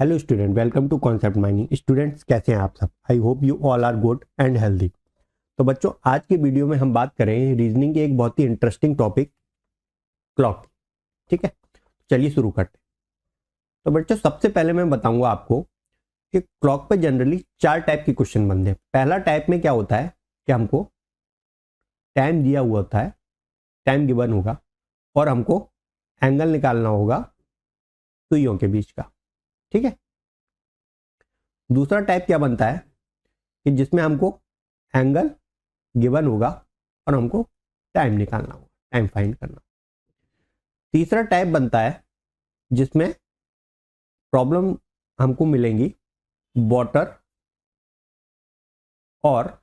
Hello student, welcome to concept mining. Students कैसे हैं आप सब? I hope you all are good and healthy. तो बच्चों, आज की वीडियो में हम बात करें रीजनिंग के एक बहुत ही इंटरेस्टिंग टॉपिक क्लॉक। ठीक है, चलिए शुरू करते हैं। तो बच्चों, सबसे पहले मैं बताऊंगा आपको कि क्लॉक पे जनरली चार टाइप के क्वेश्चन बनते हैं। पहला टाइप में क्या होता है कि हमको टाइम दिया हुआ होता है, टाइम गिवन होगा और हमको एंगल निकालना होगा सुइयों के बीच का। ठीक है। दूसरा टाइप क्या बनता है कि जिसमें हमको एंगल गिवन होगा और हमको टाइम निकालना होगा, टाइम फाइंड करना। तीसरा टाइप बनता है जिसमें प्रॉब्लम हमको मिलेंगी वाटर और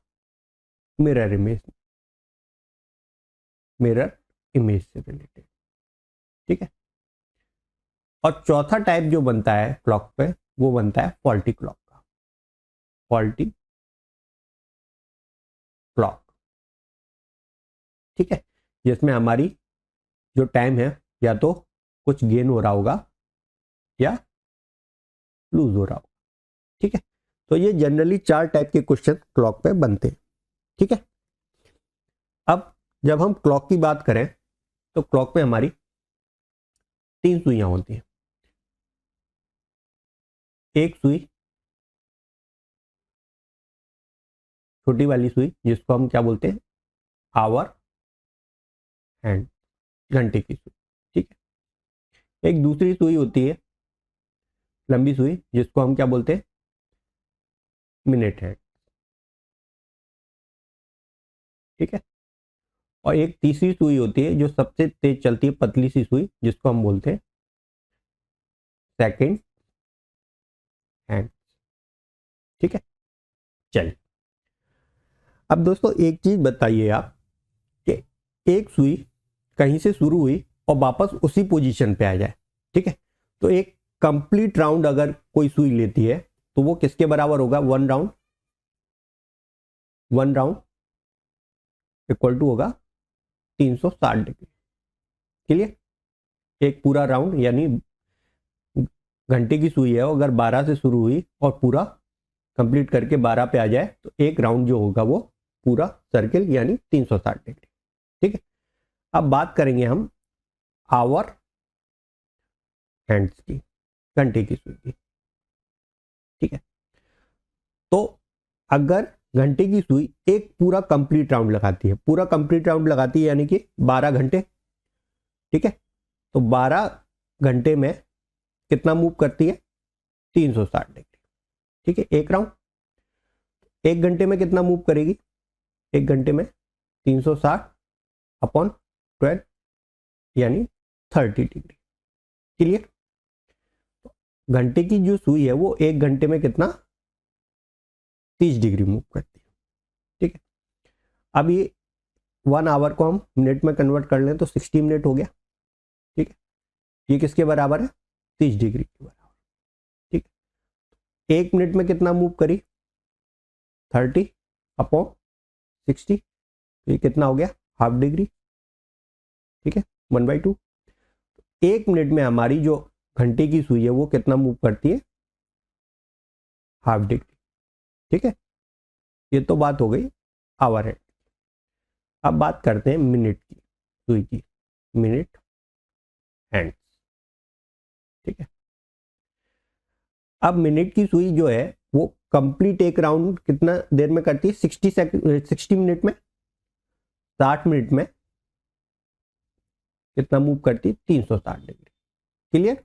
मिरर इमेज, मिरर इमेज से रिलेटेड। ठीक है। और चौथा टाइप जो बनता है क्लॉक पे, वो बनता है फॉल्टी क्लॉक का, फॉल्टी क्लॉक। ठीक है, जिसमें हमारी जो टाइम है या तो कुछ गेन हो रहा होगा या लूज हो रहा होगा। ठीक है। तो ये जनरली चार टाइप के क्वेश्चन क्लॉक पे बनते हैं। ठीक है। अब जब हम क्लॉक की बात करें तो क्लॉक पे हमारी तीन सुइयां होती हैं। एक सुई छोटी वाली सुई जिसको हम क्या बोलते हैं, आवर हैंड, घंटे की सुई। ठीक है। एक दूसरी सुई होती है लंबी सुई जिसको हम क्या बोलते हैं, मिनट हैंड। ठीक है। और एक तीसरी सुई होती है जो सबसे तेज चलती है, पतली सी सुई, जिसको हम बोलते हैं सेकंड हैंड। ठीक है। चलिए, अब दोस्तों एक चीज बताइए आप कि एक सुई कहीं से शुरू हुई और वापस उसी पोजीशन पे आ जाए। ठीक है। तो एक कंप्लीट राउंड अगर कोई सुई लेती है तो वो किसके बराबर होगा? One round, one round equal to होगा 360 डिग्री। क्लियर? एक पूरा राउंड यानी घंटे की सुई है, अगर 12 से शुरू हुई और पूरा कंप्लीट करके 12 पे आ जाए तो एक राउंड जो होगा वो पूरा सर्किल यानी 360 डिग्री। ठीक है। अब बात करेंगे हम आवर हैंड्स की, घंटे की सुई की। ठीक है। तो अगर घंटे की सुई एक पूरा कंप्लीट राउंड लगाती है, पूरा कंप्लीट राउंड लगाती है यानी कि 12 घंटे। ठीक है। तो 12 घंटे में कितना मूव करती है? 360 डिग्री। ठीक है, एक राउंड। एक घंटे में कितना मूव करेगी? एक घंटे में 360 अपॉन 12 यानी 30 डिग्री। क्लियर? घंटे की जो सुई है वो एक घंटे में कितना? 30 डिग्री मूव करती है। ठीक है। अब ये 1 आवर को हम मिनट में कन्वर्ट कर लें तो 60 मिनट हो गया। ठीक है। ये किसके बराबर है? 30 डिग्री के बराबर। ठीक है। एक मिनट में कितना मूव करी? 30 अपॉन 60, तो ये कितना हो गया? Half degree. ठीक है, 1/2। एक मिनट में हमारी जो घंटे की सुई है वो कितना मूव करती है? Half degree. ठीक है। ये तो बात हो गई आवर हैंड। अब बात करते हैं मिनट की सुई की, मिनट हैंड। ठीक है। अब मिनट की सुई जो है वो कंप्लीट एक राउंड कितना देर में करती है? 60 सेकंड, 60 मिनट में, 60 मिनट में कितना मूव करती है? 360 डिग्री। क्लियर?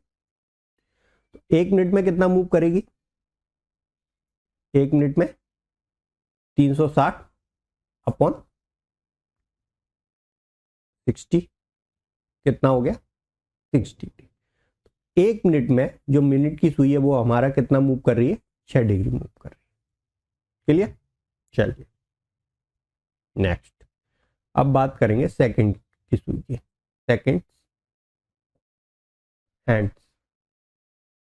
तो एक मिनट में कितना मूव करेगी? एक मिनट में 360 अपॉन 60 कितना हो गया? 60 डिग्री। एक मिनट में जो मिनट की सुई है वो हमारा कितना मूव कर रही है? 6 डिग्री मूव कर रही है। क्लियर? चलिए नेक्स्ट, अब बात करेंगे सेकंड की सुई की, सेकंड हैंड।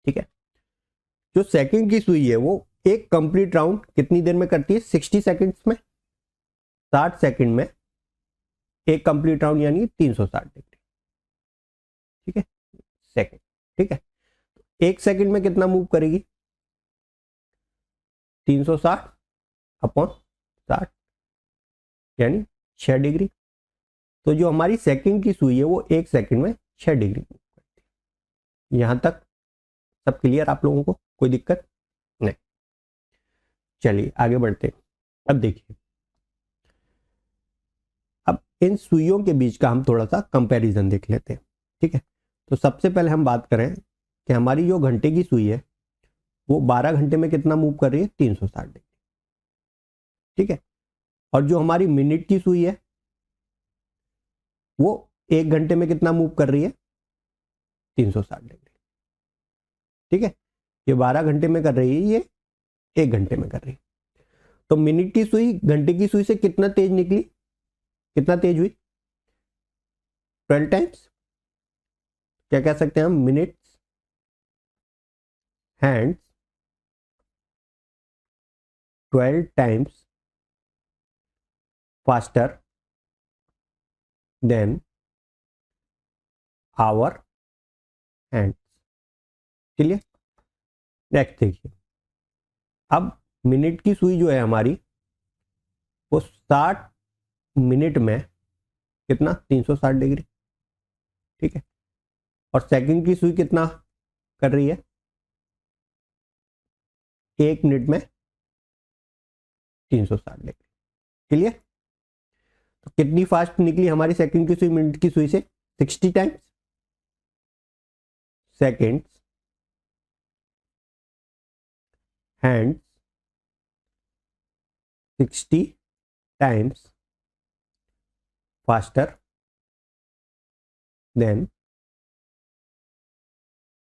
ठीक है। जो सेकंड की सुई है वो एक कंप्लीट राउंड कितनी देर में करती है? 60 सेकंड्स में, 60 सेकंड में एक कंप्लीट राउंड यानी 360 डिग्री। ठीक है, सेकंड। ठीक है। 1 सेकंड में कितना मूव करेगी? 360 अपॉन 60 यानी 6 डिग्री। तो जो हमारी सेकंड की सुई है वो 1 सेकंड में 6 डिग्री मूव करती है। यहां तक सब क्लियर आप लोगों को? कोई दिक्कत नहीं। चलिए आगे बढ़ते हैं। अब देखिए, अब इन सुइयों के बीच का हम थोड़ा सा कंपैरिजन देख लेते हैं। ठीक है, तो सबसे पहले हम बात करें कि हमारी जो घंटे की सुई है वो 12 घंटे में कितना मूव कर रही है? 360 डिग्री। ठीक है, और जो हमारी मिनट की सुई है वो 1 घंटे में कितना मूव कर रही है? 360 डिग्री। ठीक है, ये 12 घंटे में कर रही है, ये 1 घंटे में कर रही है। तो मिनट की सुई घंटे की सुई से कितना तेज निकली? कितना तेज हुई? 12 टाइम्स। क्या कह सकते हैं हम? Minutes hands 12 times faster than hour hands. चलिए नेक्स्ट देखिए, अब मिनट की सुई जो है हमारी वो 60 मिनट में कितना? 360 डिग्री। ठीक है, और सेकंड की सुई कितना कर रही है? 1 मिनट में 360 डिग्री। क्लियर? तो कितनी फास्ट निकली हमारी सेकंड की सुई मिनट की सुई से? 60 times. Seconds hands 60 times faster then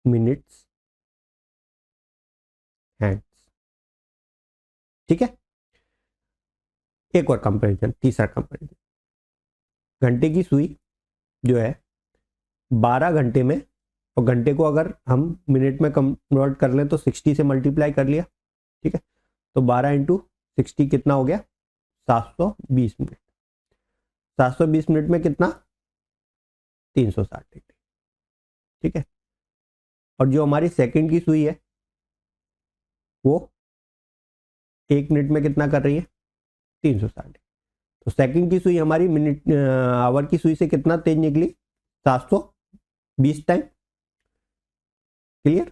minutes hands. ठीक है, एक और कंपैरिजन, तीसरा कंपैरिजन। घंटे की सुई जो है 12 घंटे में, और घंटे को अगर हम मिनट में कन्वर्ट कर लें तो 60 से मल्टीप्लाई कर लिया। ठीक है, तो 12 इंटू 60 कितना हो गया? 720 मिनट। 720 मिनट में कितना? 360 डिग्री। ठीक है, और जो हमारी सेकंड की सुई है वो 1 मिनट में कितना कर रही है? 360 डिग्री। तो सेकंड की सुई हमारी मिनट आवर की सुई से कितना तेज निकली? 720 टाइम। क्लियर?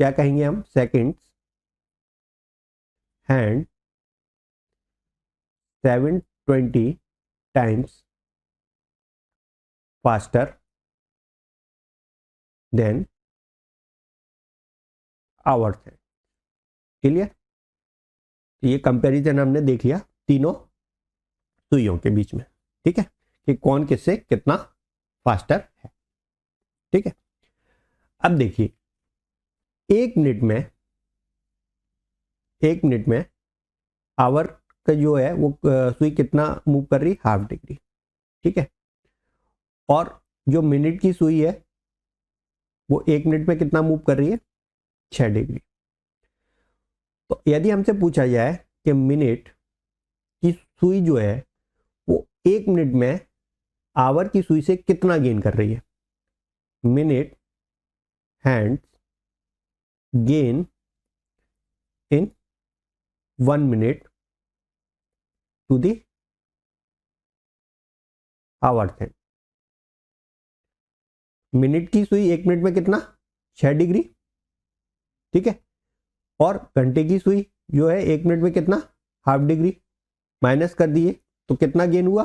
क्या कहेंगे हम? Seconds hand 720 times faster then hours है। क्लियर? ये कंपैरिजन हमने देख लिया तीनों सुइयों के बीच में। ठीक है, कि कौन किससे कितना फास्टर है। ठीक है, अब देखिए 1 मिनट में आवर का जो है वो सुई कितना मूव कर रही है? ½ डिग्री। ठीक है, और जो मिनट की सुई है वो 1 मिनट में कितना मूव कर रही है? 6 डिग्री। तो यदि हमसे पूछा जाए कि मिनट की सुई जो है वो 1 मिनट में आवर की सुई से कितना गेन कर रही है? Minute hands gain in 1 minute to the hour hand. मिनट की सुई 1 मिनट में कितना? 6 डिग्री। ठीक है, और घंटे की सुई जो है 1 मिनट में कितना? ½ डिग्री। माइनस कर दिए तो कितना गेन हुआ?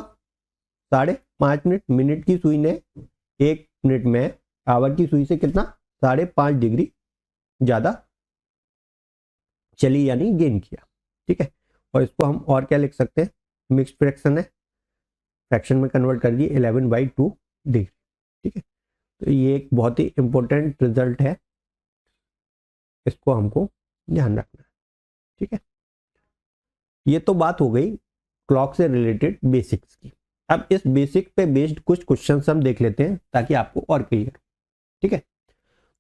5.5 मिनट। मिनट की सुई ने 1 मिनट में आवर की सुई से कितना? 5.5 डिग्री ज्यादा चली यानी गेन किया। ठीक है, और इसको हम और क्या लिख सकते हैं? मिक्स्ड फ्रैक्शन है, फ्रैक्शन में कन्वर्ट कर दिए 11/2 डिग्री। ठीक है, तो ये एक बहुत ही इंपॉर्टेंट रिजल्ट है, इसको हमको ध्यान रखना है। ठीक है, ये तो बात हो गई क्लॉक से रिलेटेड बेसिक्स की। अब इस बेसिक पे बेस्ड कुछ क्वेश्चन हम देख लेते हैं ताकि आपको और क्लियर। ठीक है,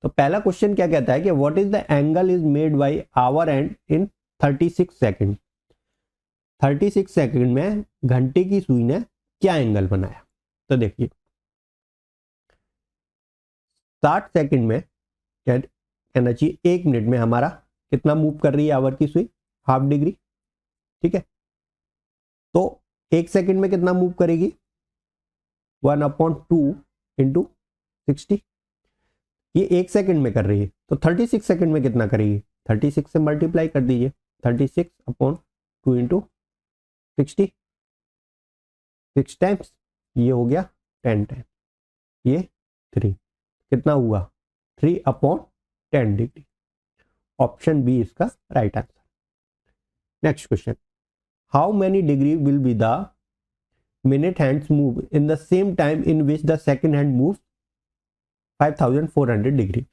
तो पहला क्वेश्चन क्या कहता है कि what is the angle is made by our and in 36 second. 36 second में घंटे की सुई ने क्या एंगल बनाया? तो देखिए 60 सेकंड में कहना चाहिए 1 मिनट में हमारा कितना मूव कर रही है आवर की सुई, हाफ डिग्री। ठीक है, तो 1 सेकंड में कितना मूव करेगी, 1/2 इंटू 60। ये 1 सेकंड में कर रही है, तो 36 सेकंड में कितना करेगी, 36 से मल्टीप्लाई कर दीजिए, 36/2 इंटू 60, 6 टाइम्स, ये हो गया 10 टाइम्स, ये 3, कितना हुआ 3/10 डिग्री। ऑप्शन बी इसका right answer. Next question, how many degree will be the minute hands move in the same time in which the second hand move 5400 degree.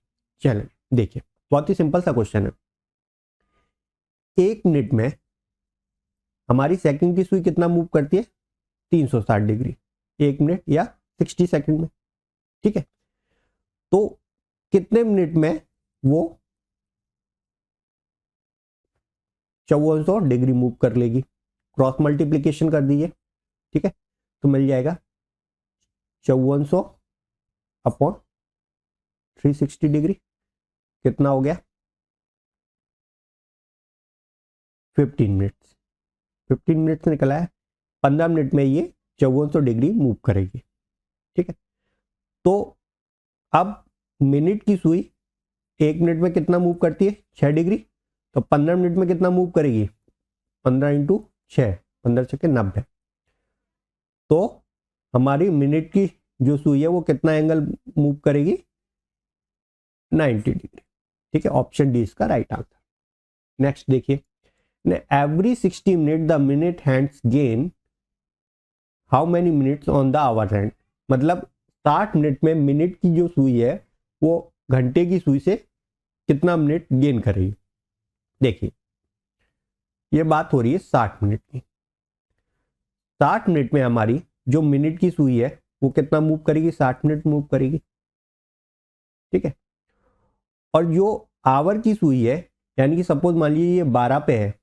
चलिए देखिए, बहुत ही सिंपल सा क्वेश्चन है। 1 मिनट में हमारी सेकंड की सुई कितना मूव करती है, 360 डिग्री, 1 मिनट या 60 सेकंड में। ठीक है, तो कितने मिनट में वो 5400 डिग्री मूव कर लेगी, क्रॉस मल्टीप्लीकेशन कर दीजिए। ठीक है, तो मिल जाएगा 5400/360 डिग्री, कितना हो गया 15 मिनट्स। 15 मिनट से निकला है, 15 मिनट में ये 5400 डिग्री मूव करेगी। ठीक है, तो अब मिनट की सुई 1 मिनट में कितना मूव करती है, 6 डिग्री, तो 15 मिनट में कितना मूव करेगी, 15 इंटू 6, 15 6 90। तो हमारी मिनट की जो सुई है वो कितना एंगल मूव करेगी, 90 डिग्री। ठीक है, ऑप्शन डी इसका राइट आंसर। नेक्स्ट देखिए, every 60 minute the minute hands gain how many minutes on the hour hand. मतलब 60 मिनट में मिनट की जो सुई है वो घंटे की सुई से कितना मिनट गेन करेगी। देखिए, ये बात हो रही है 60 मिनट की। 60 मिनट में हमारी जो मिनट की सुई है वो कितना मूव करेगी, 60 मिनट मूव करेगी। ठीक है, और जो आवर की सुई है, यानी कि सपोज मान लीजिए ये 12 पे है,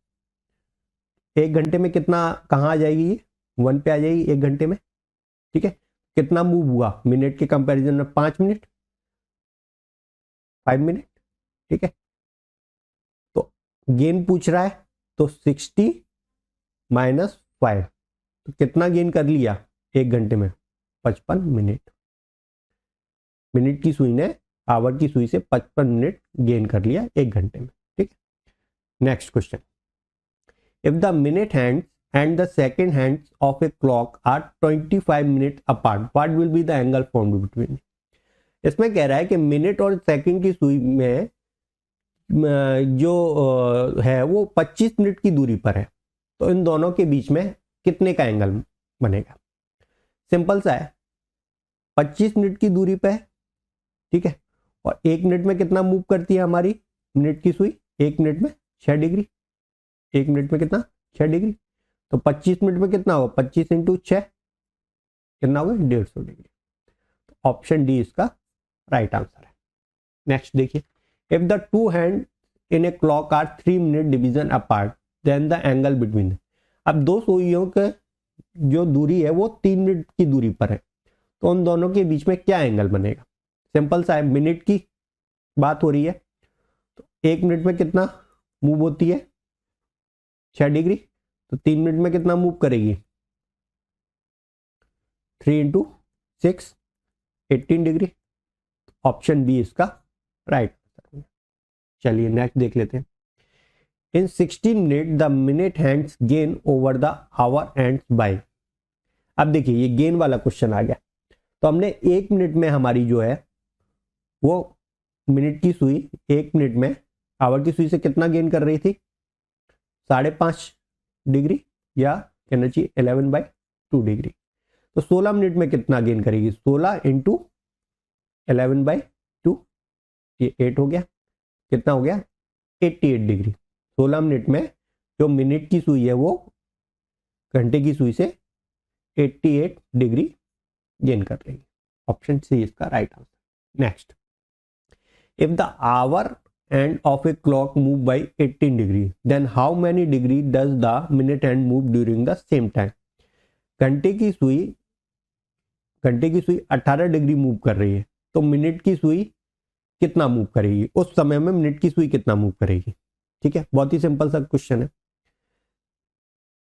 1 घंटे में कितना कहाँ आ जाएगी, ये 1 पे आ जाएगी 1 घंटे में। ठीक है, कितना मूव हुआ मिनट के कंपैरिजन में, 5 मिनट, 5 मिनट। ठीक है, तो गेन पूछ रहा है, तो 60 माइनस 5, तो कितना गेन कर लिया 1 घंटे में, 55 मिनट। मिनट की सुई ने आवर की सुई से 55 मिनट गेन कर लिया 1 घंटे में। ठीक है, next question, if the minute hand and the second hand of a clock are 25 minute apart, what will be the angle formed between. इसमें कह रहा है कि मिनट और सेकंड की सुई में जो है वो 25 मिनट की दूरी पर है, तो इन दोनों के बीच में कितने का एंगल बनेगा। सिंपल सा है, 25 मिनट की दूरी पे है। ठीक है, और 1 मिनट में कितना मूव करती है हमारी मिनट की सुई, 1 मिनट में 6 डिग्री, 1 मिनट में कितना 6 डिग्री, तो 25 मिनट में कितना होगा, 25 इंटू 6 कितना होगा 150 डिग्री। ऑप्शन डी इसका राइट आंसर है। नेक्स्ट देखिए, if the two hand in a clock are 3 minute division apart then the angle between. अब दो सुइयों के जो दूरी है वो 3 मिनट की दूरी पर है, तो उन दोनों के बीच में क्या एंगल बनेगा। सिंपल सा है, मिनट की बात हो रही है, तो 1 मिनट में कितना मूव होती है 6 डिग्री, तो 3 मिनट में कितना मूव करेगी, 3 इंटू 6 18 डिग्री। ऑप्शन बी इसका राइट आंसर। चलिए नेक्स्ट देख लेते हैं, in 16 minute the minute hands gain over the hour hands by. अब देखिए ये गेन वाला क्वेश्चन आ गया, तो हमने 1 मिनट में हमारी जो है वो मिनट की सुई 1 मिनट में आवर की सुई से कितना गेन कर रही थी, 5.5 डिग्री, या कहना चाहिए 11/2 डिग्री। तो 16 मिनट में कितना गेन करेगी, 16 इंटू 11/2, ये 8 हो गया, कितना हो गया 88 डिग्री। 16 मिनट में जो मिनट की सुई है वो घंटे की सुई से 88 डिग्री गेन कर लेगी। ऑप्शन सी इसका right answer. Next, if the hour end of a clock move by 18 degree then how many degree does the minute hand move during the same time. घंटे की सुई 18 डिग्री मूव कर रही है, तो मिनट की सुई कितना मूव करेगी, उस समय में मिनट की सुई कितना मूव करेगी। ठीक है, बहुत ही सिंपल सा क्वेश्चन है।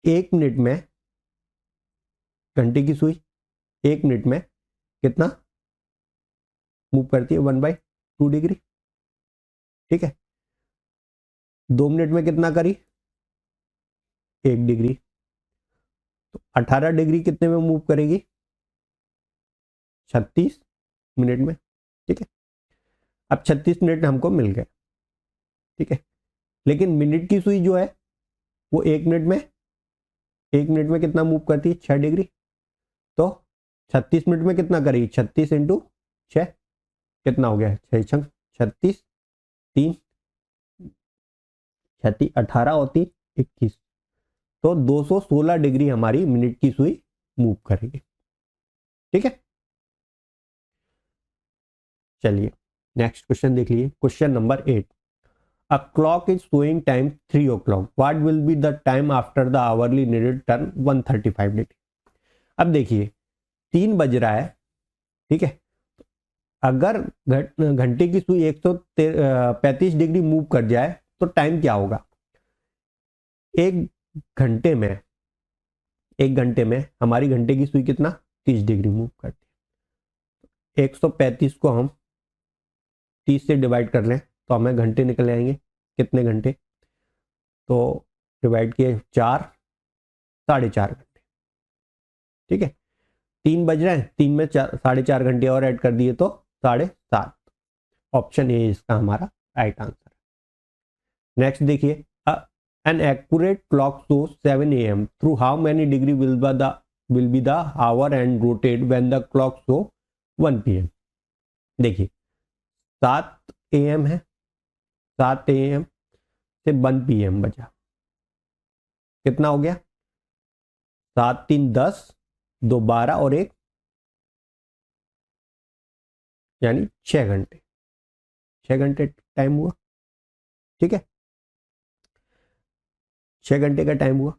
1 मिनट में घंटे की सुई 1 मिनट में कितना मूव करती है, 1/2 डिग्री। ठीक है, 2 मिनट में कितना करी, 1 डिग्री। तो 18 डिग्री कितने में मूव करेगी, 36 मिनट में। ठीक है, अब 36 मिनट हमको मिल गए। ठीक है, लेकिन मिनट की सुई जो है वो 1 मिनट में कितना मूव करती है, 6 डिग्री। तो 36 मिनट में कितना करेगी, 36 × 6 कितना हो गया, 6 36, 3 36, 18 और 3 21। तो 216 डिग्री हमारी मिनट की सुई मूव करेगी। ठीक है, चलिए नेक्स्ट क्वेश्चन देख लीजिए। Question number 8, a clock is showing time 3 o'clock, what will be the time after the hourly needed turn 135 degree. अब देखिए 3 बज रहा है। ठीक है, अगर घंटे की सुई 135 डिग्री मूव कर जाए तो टाइम क्या होगा। एक घंटे में हमारी घंटे की सुई कितना 30 डिग्री मूव करती है। 135 को हम 30 से डिवाइड कर लें तो हमें घंटे निकल आएंगे, कितने घंटे, तो डिवाइड किए 4, 4.5 घंटे। ठीक है, 3 बज रहे हैं, 3 में 4.5 घंटे और ऐड कर दिए तो 7.5। ऑप्शन ए इसका हमारा राइट आंसर। नेक्स्ट देखिए, an accurate clock show 7 AM, through how many degree will be the hour and rotate when the clock show 1 PM। देखिए 7 AM है, 7 AM से 1 PM बचा, कितना हो गया, 7 3 10, 2 12 और 1 यानी 6 घंटे, 6 घंटे टाइम हुआ। ठीक है, 6 घंटे का टाइम हुआ।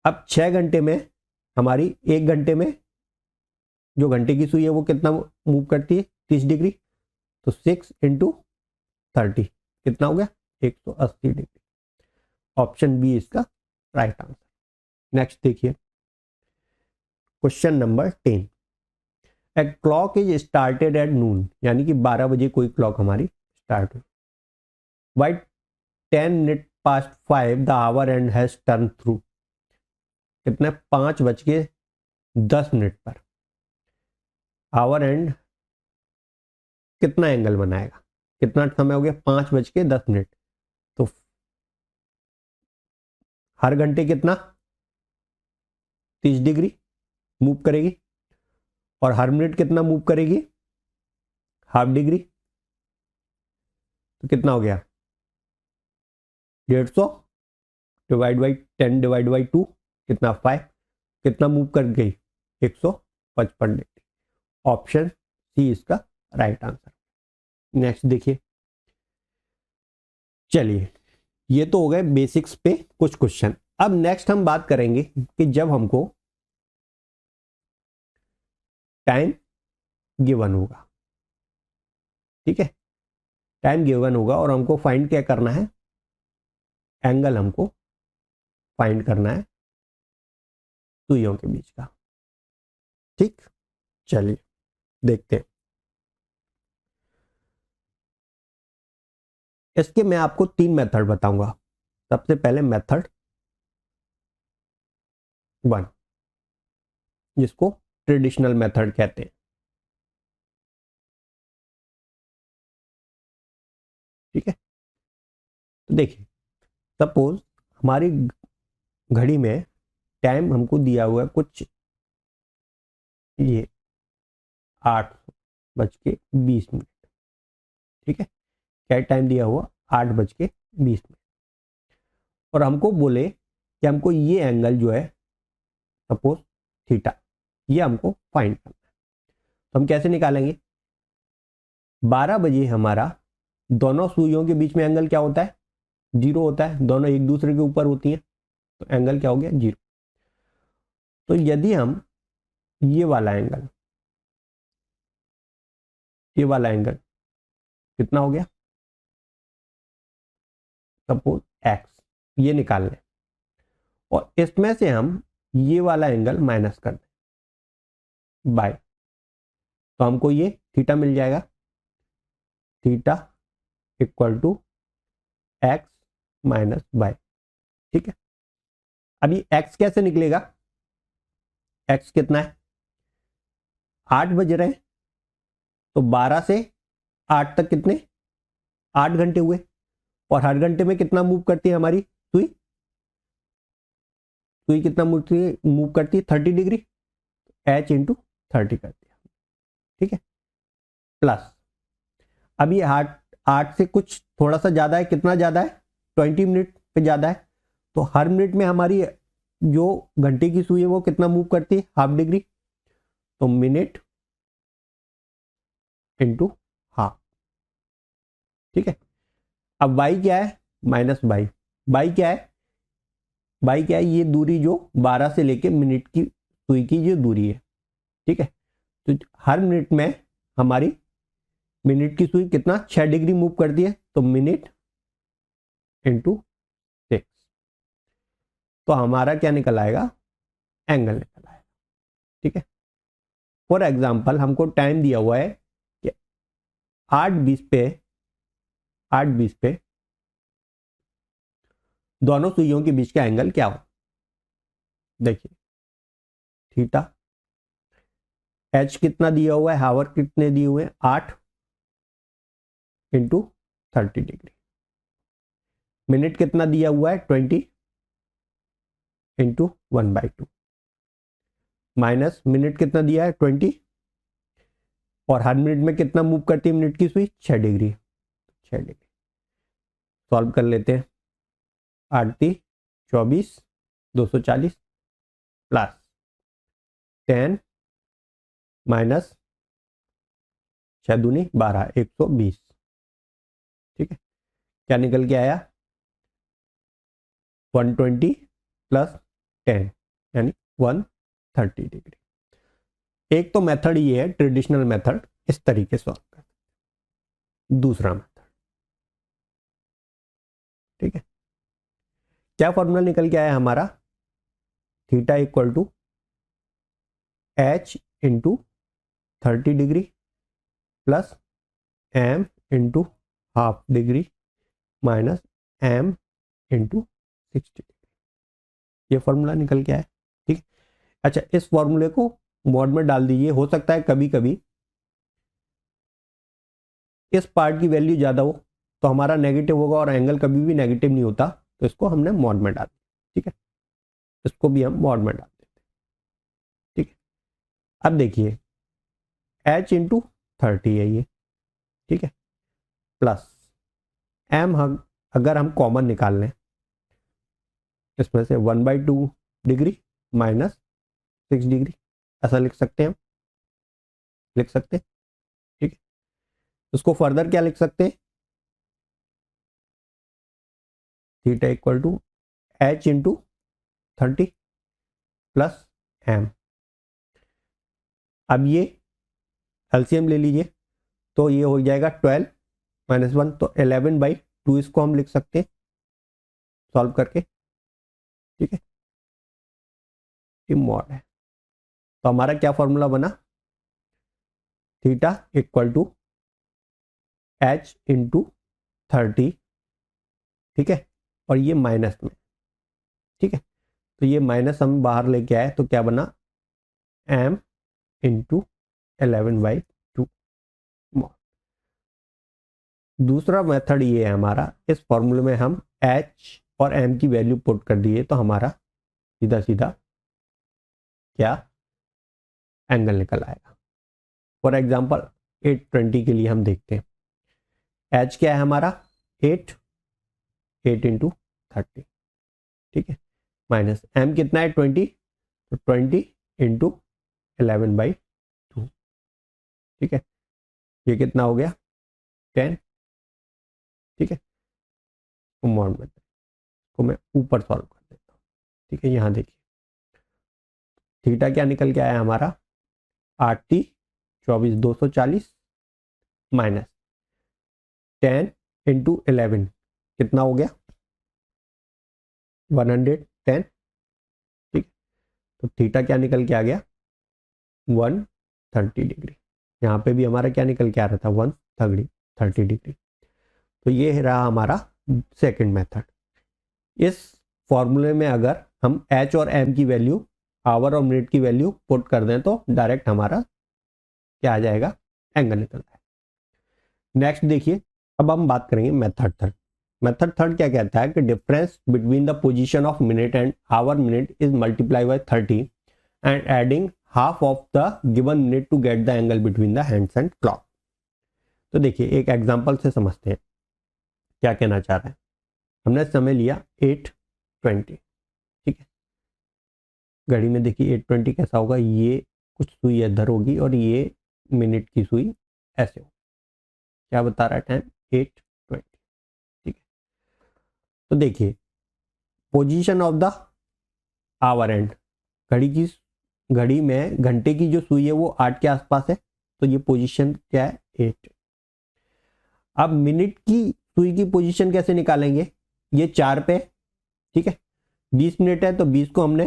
अब 6 घंटे में हमारी 1 घंटे में जो घंटे की सुई है वो कितना मूव करती है, 30 डिग्री। तो 6 × 30 कितना हो गया, 180 डिग्री। ऑप्शन बी इसका राइट आंसर। नेक्स्ट देखिए question number 10, a clock is started at noon, यानी कि 12 बजे कोई क्लॉक हमारी स्टार्ट हुई। By 10 minutes past 5 the hour end has turn through, कितने 5:10 पर आवर एंड कितना एंगल बनाएगा, कितना समय हो गया, 5:10। तो हर घंटे कितना 30 डिग्री मूव करेगी और हर मिनट कितना मूव करेगी, ½ डिग्री। तो कितना हो गया 150 डिवाइड बाई 10 डिवाइड बाई 2 कितना 5, कितना मूव कर गई 155 डिग्री। ऑप्शन सी इसका राइट आंसर। नेक्स्ट देखिए, चलिए ये तो हो गए बेसिक्स पे कुछ क्वेश्चन। अब नेक्स्ट हम बात करेंगे कि जब हमको टाइम गिवन होगा। ठीक है, टाइम गिवन होगा और हमको फाइंड क्या करना है, एंगल हमको फाइंड करना है सुइयों के बीच का। ठीक, चलिए देखते हैं। इसके मैं आपको 3 मेथड बताऊंगा। सबसे पहले मेथड 1, जिसको ट्रेडिशनल मेथड कहते हैं। ठीक है, तो देखिए सपोज हमारी घड़ी में टाइम हमको दिया हुआ है कुछ ये 8:20। ठीक है, क्या टाइम दिया हुआ 8:20, और हमको बोले कि हमको ये एंगल जो है सपोज थीटा, ये हमको फाइंड करना है। तो हम कैसे निकालेंगे, 12 बजे हमारा दोनों सुइयों के बीच में एंगल क्या होता है, 0 होता है, दोनों एक दूसरे के ऊपर होती हैं, तो एंगल क्या हो गया 0। तो यदि हम ये वाला एंगल कितना हो गया, सपोज एक्स, ये निकाल लें और इसमें से हम ये वाला एंगल माइनस कर दें बाय, तो हमको ये थीटा मिल जाएगा, theta equal to x minus by. ठीक है, अब ये एक्स कैसे निकलेगा, एक्स कितना है, 8 बज रहे हैं, तो 12 से 8 तक कितने, 8 घंटे हुए, और हर घंटे में कितना मूव करती है हमारी सुई, सुई कितना मूव करती है 30 डिग्री, एच इंटू 30 कर दिया। ठीक है, प्लस अब ये 8 से कुछ थोड़ा सा ज्यादा है, कितना ज्यादा है, 20 मिनट पे ज्यादा है, तो हर मिनट में हमारी जो घंटे की सुई है वो कितना मूव करती है, हाफ डिग्री, तो मिनट इंटू हाफ। ठीक है, अब बाई क्या है, माइनस बाई, बाई क्या है, बाई क्या है, ये दूरी जो 12 से लेके मिनट की सुई की जो दूरी है। ठीक है, तो हर मिनट में हमारी मिनट की सुई कितना 6 डिग्री मूव करती है, तो मिनट इंटू 6, तो हमारा क्या निकल आएगा, एंगल निकल आएगा। ठीक है, फॉर एग्जाम्पल हमको टाइम दिया हुआ है कि 8:20 पे दोनों सुइयों के बीच का एंगल क्या हो, देखिए थीटा, एच कितना दिया हुआ है, हावर कितने दिए हुए हैं 8 इंटू 30 डिग्री, मिनट कितना दिया हुआ है 20 इंटू 1/2, माइनस मिनट कितना दिया है 20, और हर मिनट में कितना मूव करती है मिनट की सुई 6 डिग्री, 6 डिग्री। सॉल्व कर लेते हैं, 8×3 = 24, 240 प्लस 10 माइनस 6×2 = 12, 120। ठीक है, क्या निकल के आया, 120 प्लस 10 यानी 130 डिग्री। एक तो मेथड ये है ट्रेडिशनल मेथड, इस तरीके से सॉल्व कर, दूसरा मेथड। ठीक है, क्या फॉर्मूला निकल के आया हमारा, theta equal to H into 30 degree plus M into half degree minus M into 60 degree, ये फॉर्मूला निकल के आया। ठीक, अच्छा इस फॉर्मूले को मॉड में डाल दीजिए, हो सकता है कभी कभी इस पार्ट की वैल्यू ज्यादा हो तो हमारा नेगेटिव होगा, और एंगल कभी भी नेगेटिव नहीं होता, तो इसको हमने मॉड में डाल दिया। ठीक है, इसको भी हम मॉड में डाल देते हैं। ठीक है, अब देखिए h इंटू 30 है ये, ठीक है, प्लस m अगर हम कॉमन निकाल लें इसमें से 1/2 डिग्री माइनस 6 डिग्री, ऐसा लिख सकते हैं, हम लिख सकते हैं। ठीक है, उसको फर्दर क्या लिख सकते हैं, theta equal to h into 30 plus m। अब ये एलसीएम ले लीजिए, तो ये हो जाएगा 12 माइनस 1, तो 11/2 इसको हम लिख सकते हैं सॉल्व करके। ठीक है, ये मॉड है, तो हमारा क्या फॉर्मूला बना, theta equal to h into 30, ठीक है, और ये माइनस में। ठीक है, तो ये माइनस हम बाहर लेके आए, तो क्या बना, m इंटू 11/2। दूसरा मेथड ये है हमारा, इस फॉर्मूले में हम h और m की वैल्यू पुट कर दिए, तो हमारा सीधा सीधा क्या एंगल निकल आएगा। फॉर एग्जांपल 820 के लिए हम देखते हैं, h क्या है हमारा 8 इंटू 30, ठीक है, माइनस m कितना है 20, तो 20 इंटू 11/2। ठीक है, ये कितना हो गया 10। ठीक है, मॉड में को मैं ऊपर सॉल्व कर देता हूँ। ठीक है, यहाँ देखिए थीटा क्या निकल के आया हमारा 8×3 = 24, 240 माइनस 10 इंटू 11 कितना हो गया 110। ठीक, तो थीटा क्या निकल के आ गया 130 डिग्री। यहाँ पे भी हमारा क्या निकल के आ रहा था 130 डिग्री। तो ये रहा हमारा सेकंड मेथड। इस फॉर्मूले में अगर हम एच और एम की वैल्यू, आवर और मिनट की वैल्यू पुट कर दें तो डायरेक्ट हमारा क्या आ जाएगा एंगल निकलता है। नेक्स्ट देखिए, अब हम बात करेंगे मेथड थर्ड। मेथड थर्ड क्या कहता है कि difference between the position of minute and hour minute is multiply by 30 and adding half of the given minute to get the angle between the hands and clock. तो देखिए एक example से समझते हैं क्या कहना चाह रहा है। हमने समय लिया 8:20, ठीक है। घड़ी में देखिए 8:20 कैसा होगा, ये कुछ सुई इधर होगी और ये मिनट की सुई ऐसे हो। क्या बता रहा है टाइम 8:20, ठीक है। तो देखिए position of the hour and, घड़ी में घंटे की जो सुई है वो 8 के आसपास है, तो ये पोजीशन क्या है 8। अब मिनट की सुई की पोजीशन कैसे निकालेंगे, ये 4 पे, ठीक है। 20 मिनट है तो 20 को हमने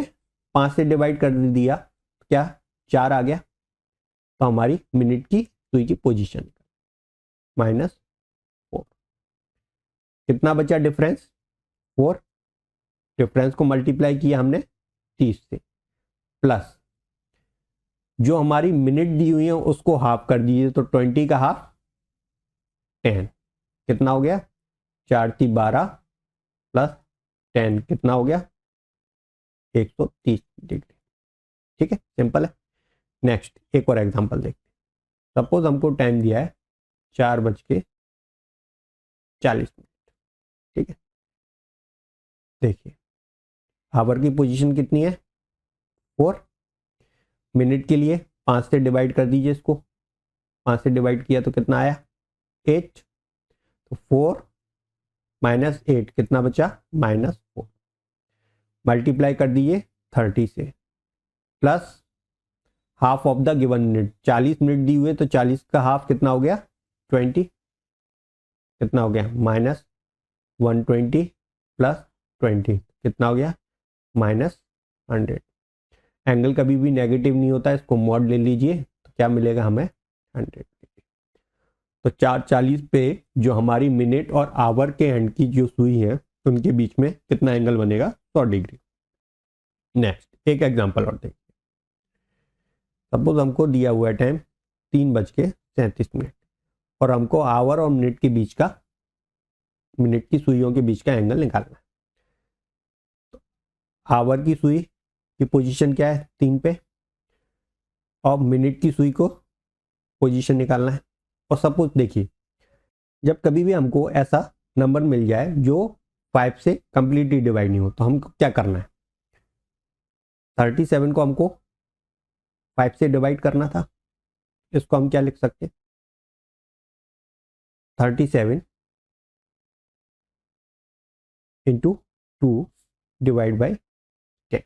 5 से डिवाइड कर दिया, क्या 4 आ गया। तो हमारी मिनट की सुई की पोजीशन -4। कितना बचा डिफरेंस 4। डिफरेंस को मल्टीप्लाई किया हमने 30 से, प्लस जो हमारी मिनट दी हुई है उसको हाफ कर दीजिए, तो 20 का हाफ 10। कितना हो गया 4 × 12 प्लस 10 कितना हो गया 130 डिग्री। ठीक है, सिंपल है। नेक्स्ट एक और एग्जांपल देखते हैं। सपोज हमको टाइम दिया है 4:40, ठीक है। देखिए आवर की पोजीशन कितनी है 4। मिनट के लिए 5 से डिवाइड कर दीजिए, इसको 5 से डिवाइड किया तो कितना आया 8। तो 4 - 8 कितना बचा -4। मल्टीप्लाई कर दिए 30 से, plus half of the given minute. 40 minute दी हुए तो 40 का हाफ कितना हो गया 20। कितना हो गया -120 प्लस 20 कितना हो गया -100। एंगल कभी भी नेगेटिव नहीं होता, इसको मॉड ले लीजिए तो क्या मिलेगा हमें 100। तो 4:40 पे जो हमारी मिनट और आवर के एंड की जो सुई है उनके बीच में कितना एंगल बनेगा 100 डिग्री। नेक्स्ट एक एग्जांपल और देखिए। सपोज हमको दिया हुआ है टाइम 3:37 और हमको आवर और मिनट के बीच का, मिनट की सुइयों के बीच का एंगल निकालना है। तो आवर की सुई की पोजीशन क्या है 3 पे और मिनट की सुई को पोजीशन निकालना है। और सपोज देखिए जब कभी भी हमको ऐसा नंबर मिल जाए जो 5 से कंप्लीटली डिवाइड नहीं हो तो हमको क्या करना है, 37 को हमको 5 से डिवाइड करना था। इसको हम क्या लिख सकते हैं 37 × 2 डिवाइड बाई 10,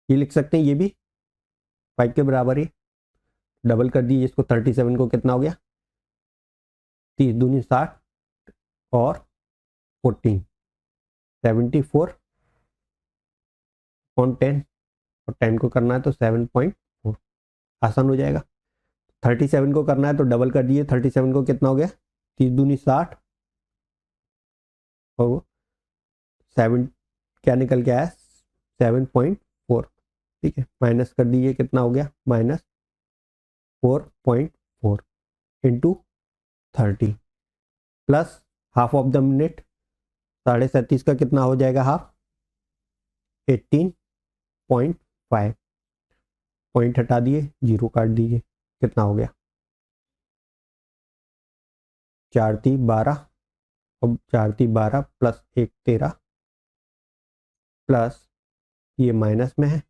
ये लिख सकते हैं। ये भी 5 के बराबर है। डबल कर दीजिए इसको, 37 को कितना हो गया 30 दूनी 60 और 14 74 और 10 और 10 को करना है तो 7.4, आसान हो जाएगा। 37 को करना है तो डबल कर दिए, 37 को कितना हो गया 30 दूनी 60 और 7 क्या निकल के आया 7.4, ठीक है। माइनस कर दीजिए कितना हो गया -4.4 into 30 plus half of the minute 37.5 का कितना हो जाएगा हाफ 18.5। पॉइंट हटा दिए, 0 काट दीजिए, कितना हो गया 4 × 12। अब 4 × 12 प्लस 1 13 प्लस ये माइनस में है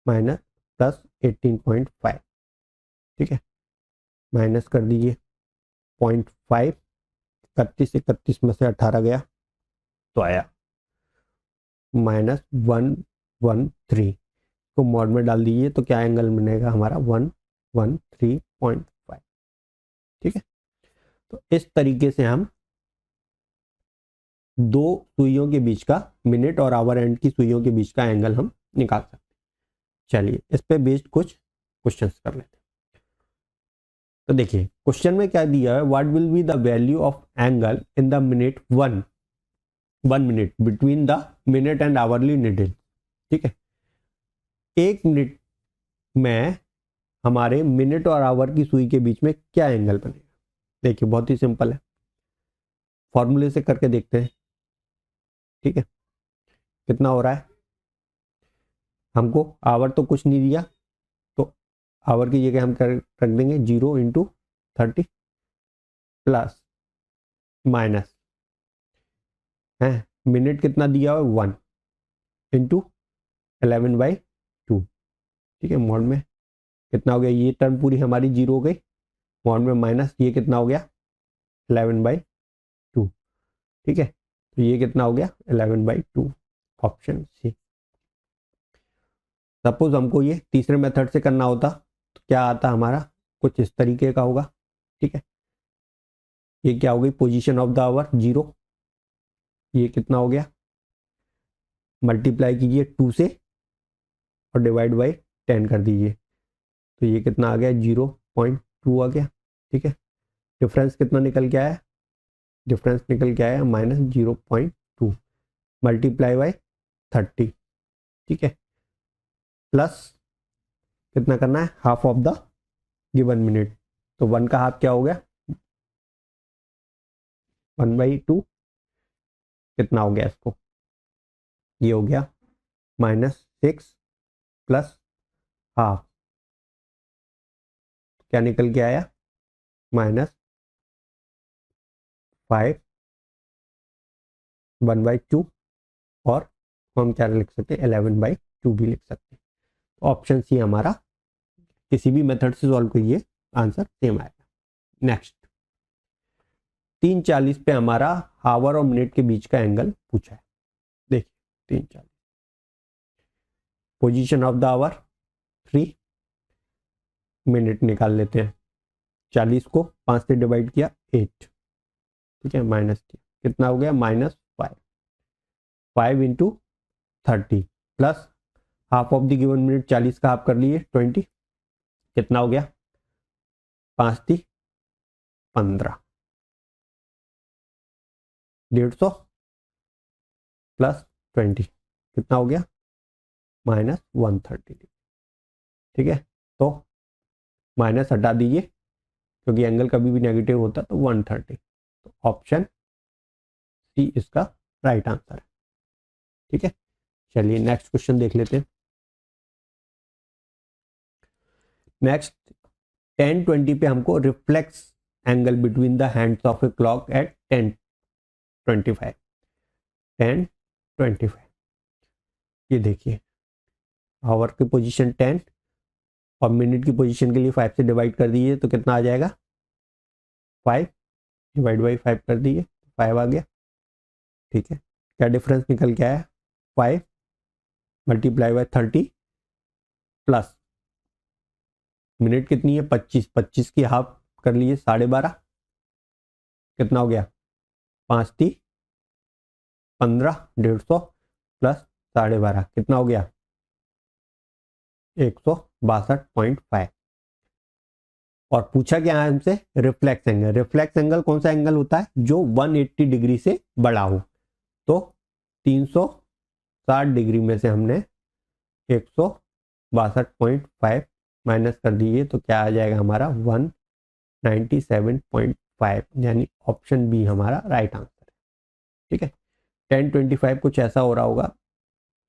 माइनस प्लस 18.5, ठीक है। माइनस कर दीजिए 0.5, 31 में से 18 गया तो आया -113 को मॉड में डाल दीजिए तो क्या एंगल बनेगा हमारा 113.5, ठीक है। तो इस तरीके से हम दो सुइयों के बीच का, मिनट और आवर एंड की सुइयों के बीच का एंगल हम निकाल सकते हैं। चलिए इस पे बेस्ड कुछ क्वेश्चंस कर लेते हैं। तो देखिए क्वेश्चन में क्या दिया है, what will be the value of angle in the minute 1 minute between the minute and hourly needle. ठीक है, 1 मिनट में हमारे मिनट और आवर की सुई के बीच में क्या एंगल बनेगा। देखिए बहुत ही सिंपल है, फॉर्मूले से करके देखते हैं। ठीक है, कितना हो रहा है, हमको आवर तो कुछ नहीं दिया, तो आवर की जगह हम रख देंगे 0 × 30 प्लस माइनस है, मिनट कितना दिया हुआ 1 × 11/2। ठीक है, मॉड में कितना हो गया, ये टर्म पूरी हमारी 0 हो गई, मॉड में माइनस ये कितना हो गया 11/2। ठीक है, तो ये कितना हो गया 11/2, ऑप्शन सी। सपोज हमको ये तीसरे मेथड से करना होता तो क्या आता हमारा, कुछ इस तरीके का होगा। ठीक है, ये क्या हो गई, पोजीशन ऑफ द आवर 0, ये कितना हो गया, मल्टीप्लाई कीजिए 2 से और डिवाइड बाई 10 कर दीजिए, तो ये कितना आ गया 0.2 आ गया। ठीक है, डिफरेंस कितना निकल के आया, डिफरेंस निकल के आया -0.2 मल्टीप्लाई बाई 30। ठीक है, प्लस कितना करना है, half of the given minute, तो 1 का हाफ क्या हो गया 1/2, कितना हो गया इसको, ये हो गया -6 प्लस हाफ, क्या निकल के आया -5 1/2, और हम क्या लिख सकते हैं 11/2 भी लिख सकते हैं। ऑप्शन सी हमारा, किसी भी मेथड से सॉल्व करिए आंसर सेम आएगा। नेक्स्ट 3:40 पे हमारा आवर और मिनट के बीच का एंगल पूछा है। देखिए 3:40, position of the hour 3, minute निकाल लेते हैं, 40 को 5 से डिवाइड किया 8। ठीक है, माइनस किया, कितना हो गया -5 × 30 plus half of the given minute, 40 का हाफ कर लिए 20, कितना हो गया 5 × 15, 150 प्लस 20 कितना हो गया -130। ठीक है, तो माइनस हटा दीजिए क्योंकि एंगल कभी भी नेगेटिव होता तो 130, तो ऑप्शन सी इसका राइट आंसर है। ठीक है, चलिए नेक्स्ट क्वेश्चन देख लेते हैं। नेक्स्ट 10:20 पे हमको reflex angle between the hands of a clock at 10:25 ये देखिए आवर की पोजीशन 10 और मिनट की पोजीशन के लिए 5 से डिवाइड कर दीजिए तो कितना आ जाएगा 5 डिवाइड बाई 5 कर दीजिए 5 आ गया। ठीक है, क्या डिफरेंस निकल के आया 5 मल्टीप्लाई बाई 30 प्लस मिनट कितनी है 25 की हाफ कर लिए 12.5, कितना हो गया 5 × 15 150 प्लस 12.5 कितना हो गया 162.5। और पूछा क्या है हमसे रिफ्लेक्स एंगल। रिफ्लेक्स एंगल कौन सा एंगल होता है जो 180 डिग्री से बड़ा हो, तो 360 डिग्री में से हमने 162.5 माइनस कर दीजिए तो क्या आ जाएगा हमारा 197.5, यानी ऑप्शन बी हमारा राइट आंसर है। ठीक है, 10:25 कुछ ऐसा हो रहा होगा,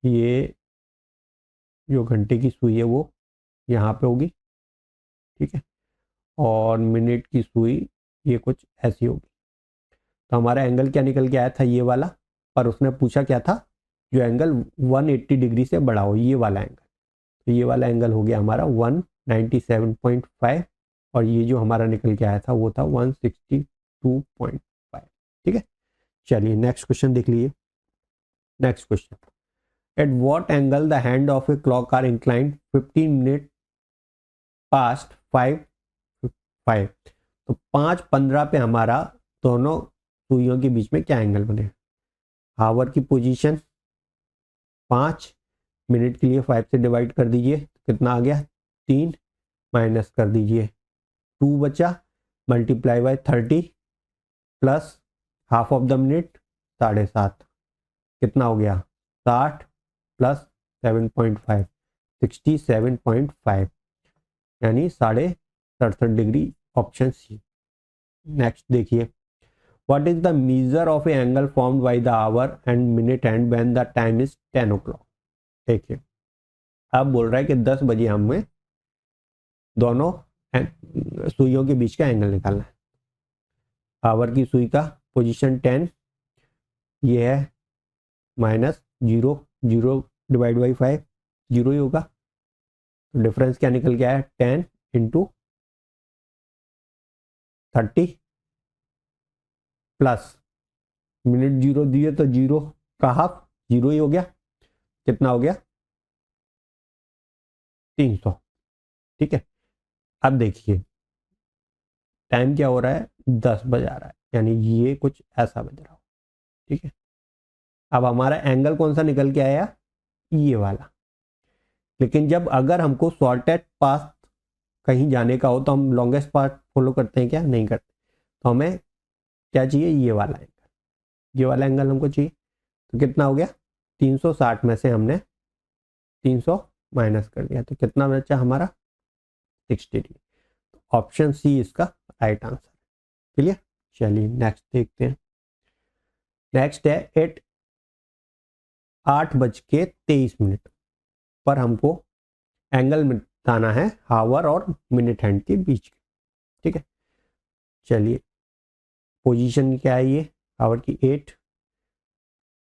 ये जो घंटे की सुई है वो यहाँ पे होगी। ठीक है, और मिनट की सुई ये कुछ ऐसी होगी, तो हमारा एंगल क्या निकल के आया था ये वाला, पर उसने पूछा क्या था जो एंगल 180 डिग्री से बड़ा हो, ये वाला एंगल, तो ये वाला एंगल हो गया हमारा 197.5 और ये जो हमारा निकल के आया था वो था 162.5। ठीक है, चलिए नेक्स्ट क्वेश्चन देख लीजिए। Next question, at what angle the hand of a clock are inclined 15 minute past 5. तो 5:15 पे हमारा दोनों सुइयों के बीच में क्या एंगल बनेगा। आवर की पोजीशन 5, मिनट के लिए 5 से डिवाइड कर दीजिए, कितना आ गया 3, माइनस कर दीजिए 2 बचा, multiply by 30 plus half of the minute 7.5, कितना हो गया 60 प्लस 7.5 67.5, यानी 67.5 डिग्री, ऑप्शन सी। नेक्स्ट देखिए, what is the measure of A angle formed by the hour and minute hand when the time is 10 o'clock। देखिए अब बोल रहा है कि 10 बजे हमें दोनों सुइयों के बीच का एंगल निकालना है। आवर की सुई का पोजीशन 10, ये है माइनस 0, 0 डिवाइड बाई 5 0 ही होगा, तो डिफरेंस क्या निकल गया है 10 इंटू 30 प्लस मिनट 0 दिए तो 0 का हाफ 0 ही हो गया, कितना हो गया 300। ठीक है, अब देखिए टाइम क्या हो रहा है 10 बजा रहा है, यानी ये कुछ ऐसा बज रहा हो। ठीक है, अब हमारा एंगल कौन सा निकल के आया, ये वाला। लेकिन जब अगर हमको शॉर्टेस्ट पाथ कहीं जाने का हो तो हम लॉन्गेस्ट पाथ फॉलो करते हैं क्या, नहीं करते। तो हमें क्या चाहिए, ये वाला एंगल, ये वाला एंगल हमको चाहिए। तो कितना हो गया 360 में से हमने 300 माइनस कर दिया, तो कितना बचा हमारा 60 डिग्री। ऑप्शन सी इसका राइट आंसर। क्लियर, चलिए नेक्स्ट देखते हैं। नेक्स्ट है 8:23 पर हमको एंगल बताना है हावर और मिनट हैंड के बीच के। ठीक है, चलिए पोजीशन क्या है, ये हावर की 8,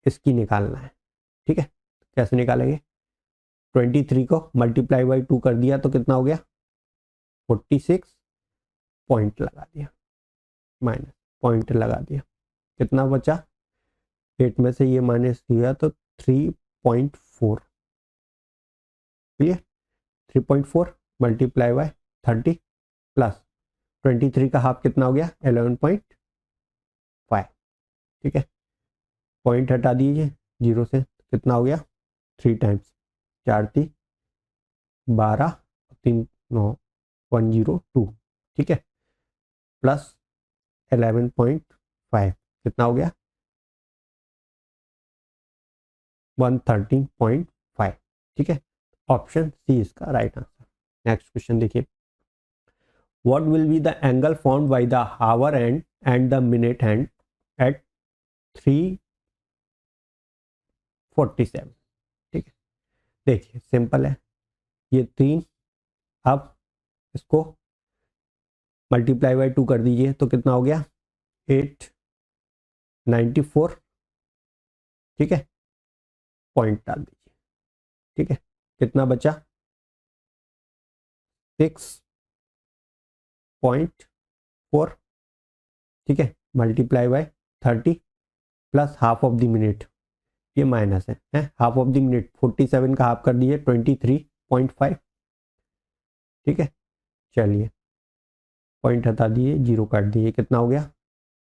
इसकी निकालना है। ठीक है, कैसे निकालेंगे, 23 को मल्टीप्लाई बाई 2 कर दिया तो कितना हो गया 46, पॉइंट लगा दिया, माइनस पॉइंट लगा दिया, कितना बचा 8 में से ये माइनस किया तो 3.4। क्लियर, 3.4 मल्टीप्लाई बाय 30 प्लस 23 का हाफ कितना हो गया 11.5। ठीक है, पॉइंट हटा दीजिए 0 से, कितना हो गया 3 टाइम्स 4 3 12 3 9 102। ठीक है, प्लस 11.5 कितना हो गया 113.5। ठीक है, ऑप्शन सी इसका राइट आंसर। नेक्स्ट क्वेश्चन देखिए, what will be the angle formed by the hour and the minute hand at 3:47। ठीक है, देखिए सिंपल है, ये 3, अब इसको मल्टीप्लाई बाई 2 कर दीजिए तो कितना हो गया 894। ठीक है, पॉइंट डाल दीजिए। ठीक है, कितना बचा 6.4। ठीक है, multiply by 30 plus half of the minute, ये माइनस है हाफ ऑफ द मिनट 47 का हाफ कर दिए 23.5। ठीक है, चलिए पॉइंट हटा दिए 0 काट दिए, कितना हो गया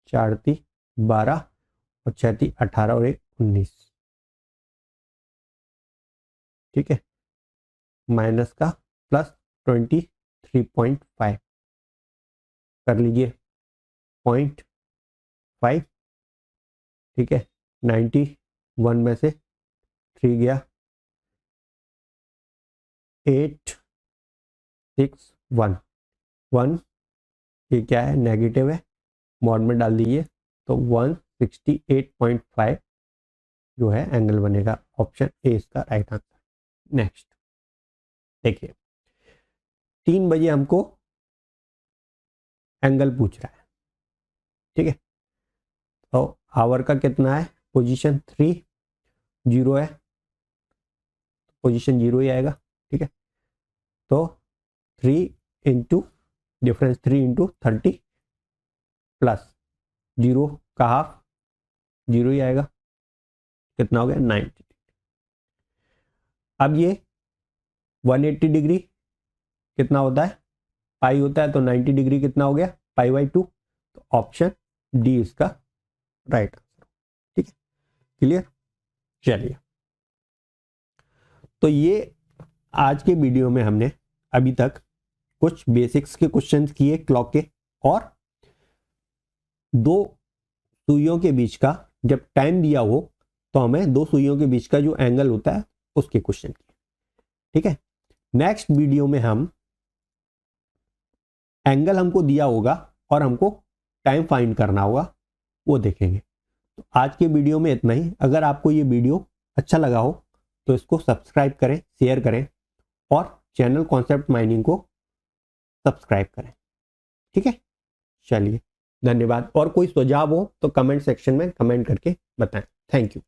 4 3 12 और 6 3 18 और 1 19। ठीक है, माइनस का प्लस 23.5 कर लीजिए 0.5। ठीक है, 91 में से 3 गया 861 1, ये क्या है नेगेटिव है, मॉड में डाल दीजिए तो 168.5 जो है एंगल बनेगा। ऑप्शन ए इसका राइट आंसर। नेक्स्ट देखिए, 3 बजे हमको एंगल पूछ रहा है। ठीक है, तो आवर का कितना है पोजीशन 3, 0 है, पोजीशन 0 ही आएगा। ठीक है, तो 3 इंटू डिफरेंस 3 इंटू 30 प्लस 0 का हाफ 0 ही आएगा, कितना हो गया 90। अब ये 180 डिग्री कितना होता है पाई होता है, तो 90 डिग्री कितना हो गया π/2, तो ऑप्शन डी इसका राइट आंसर। ठीक है, क्लियर। चलिए, तो ये आज के वीडियो में हमने अभी तक कुछ बेसिक्स के क्वेश्चंस किए क्लॉक के, और दो सुइयों के बीच का जब टाइम दिया हो तो हमें दो सुइयों के बीच का जो एंगल होता है उसके क्वेश्चन किए। ठीक है, नेक्स्ट वीडियो में हम एंगल हमको दिया होगा और हमको टाइम फाइंड करना होगा, वो देखेंगे। तो आज के वीडियो में इतना ही। अगर आपको ये वीडियो अच्छा लगा हो तो इसको सब्सक्राइब करें, शेयर करें और चैनल कॉन्सेप्ट माइनिंग को सब्सक्राइब करें। ठीक है, चलिए धन्यवाद। और कोई सुझाव हो तो कमेंट सेक्शन में कमेंट करके बताएं। Thank you.